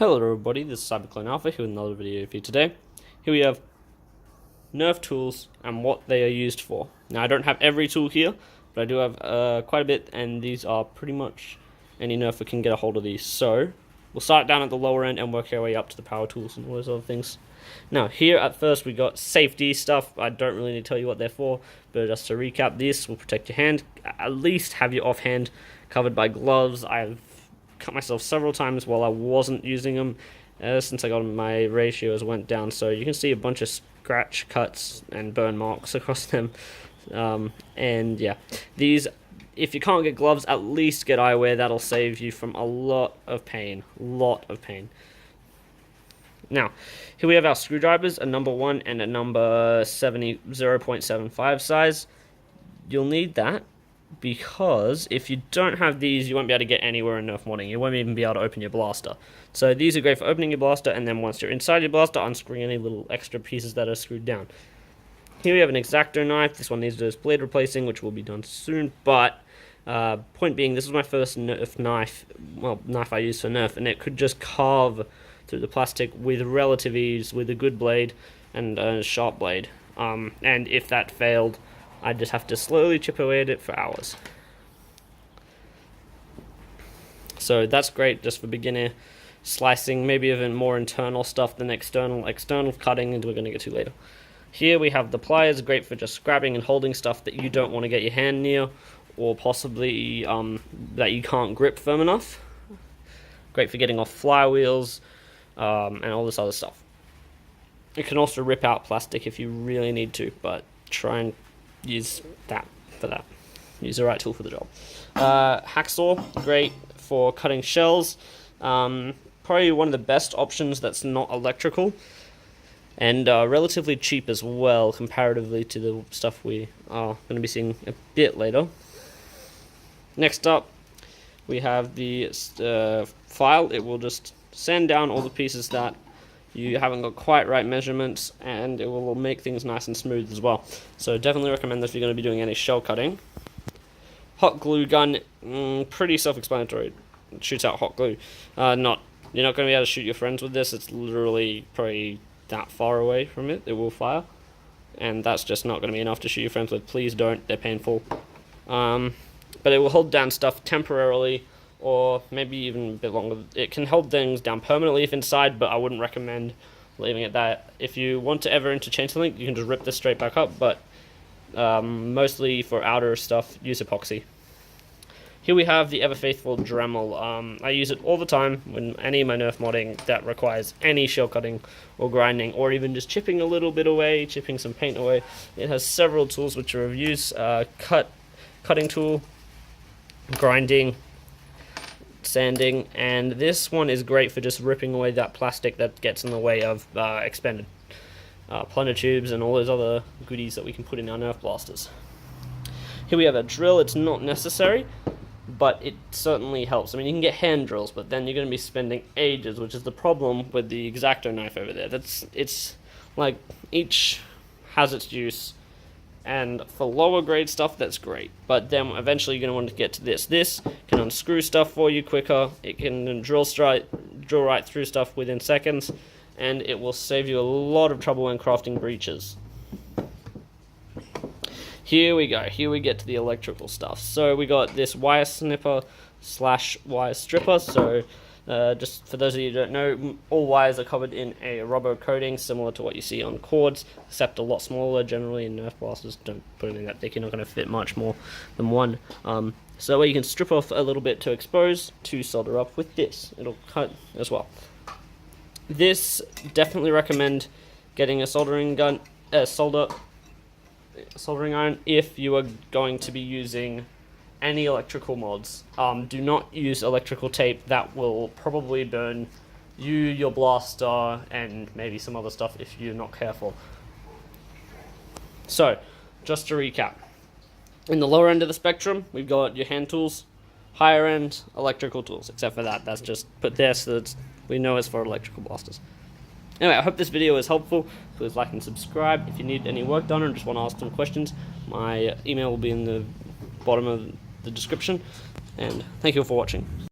Hello everybody, this is Cyberclone Alpha here with another video for you today. Here we have Nerf tools and what they are used for. Now I don't have every tool here, but I do have quite a bit, and these are pretty much any Nerfer can get a hold of these. So we'll start down at the lower end and work our way up to the power tools and all those other things. Now here at first we got safety stuff. I don't really need to tell you what they're for, but just to recap, this will protect your hand. At least have your offhand covered by gloves. I've cut myself several times while I wasn't using them. Since I got them, my ratios went down, so you can see a bunch of scratch cuts and burn marks across them. And yeah, these, if you can't get gloves, at least get eyewear. That'll save you from a lot of pain. Now, here we have our screwdrivers, a number 1 and a number 0.75 size. You'll need that, because if you don't have these, you won't be able to get anywhere in Nerf modding. You won't even be able to open your blaster. So these are great for opening your blaster, and then once you're inside your blaster, unscrewing any little extra pieces that are screwed down. Here we have an X-Acto knife. This one needs to do blade replacing, which will be done soon, but point being, this is my first Nerf knife, knife I used for Nerf, and it could just carve through the plastic with relative ease, with a good blade and a sharp blade. And if that failed, I just have to slowly chip away at it for hours. So that's great just for beginner slicing, maybe even more internal stuff than external cutting, and we're going to get to later. Here we have the pliers, great for just grabbing and holding stuff that you don't want to get your hand near, or possibly that you can't grip firm enough. Great for getting off flywheels and all this other stuff. It can also rip out plastic if you really need to, but try and use that for that. Use the right tool for the job. Hacksaw, great for cutting shells. Probably one of the best options that's not electrical, and relatively cheap as well comparatively to the stuff we are going to be seeing a bit later. Next up, we have the file. It will just sand down all the pieces that you haven't got quite right measurements, and it will make things nice and smooth as well. So definitely recommend this if you're going to be doing any shell cutting. Hot glue gun, pretty self-explanatory. It shoots out hot glue. You're not going to be able to shoot your friends with this. It's literally probably that far away from it. It will fire, and that's just not going to be enough to shoot your friends with. Please don't. They're painful. But it will hold down stuff temporarily, or maybe even a bit longer. It can hold things down permanently if inside, but I wouldn't recommend leaving it that. If you want to ever interchange something, you can just rip this straight back up, but mostly for outer stuff, use epoxy. Here we have the ever-faithful Dremel. I use it all the time when any of my Nerf modding that requires any shell cutting or grinding, or even just chipping a little bit away, chipping some paint away. It has several tools which are of use. Cutting tool, grinding, sanding, and this one is great for just ripping away that plastic that gets in the way of expanded plunger tubes and all those other goodies that we can put in our Nerf blasters. Here we have a drill. It's not necessary, but it certainly helps. I mean, you can get hand drills, but then you're going to be spending ages, which is the problem with the X-Acto knife over there. It's like each has its use. And for lower grade stuff, that's great. But then eventually you're going to want to get to this. This can unscrew stuff for you quicker. It can drill right through stuff within seconds. And it will save you a lot of trouble when crafting breaches. Here we go. Here we get to the electrical stuff. So we got this wire snipper / wire stripper. So just for those of you who don't know, all wires are covered in a rubber coating similar to what you see on cords, except a lot smaller. Generally in Nerf blasters, don't put them in that thick, you're not going to fit much more than one. So where you can strip off a little bit to expose, to solder up with this. It'll cut as well. This, definitely recommend getting a soldering iron if you are going to be using any electrical mods. Do not use electrical tape. That will probably burn you, your blaster, and maybe some other stuff if you're not careful. So, just to recap. In the lower end of the spectrum, we've got your hand tools. Higher end, electrical tools. Except for that, that's just put there so that we know it's for electrical blasters. Anyway, I hope this video was helpful. Please like and subscribe. If you need any work done or just want to ask some questions, my email will be in the bottom of the description, and thank you all for watching.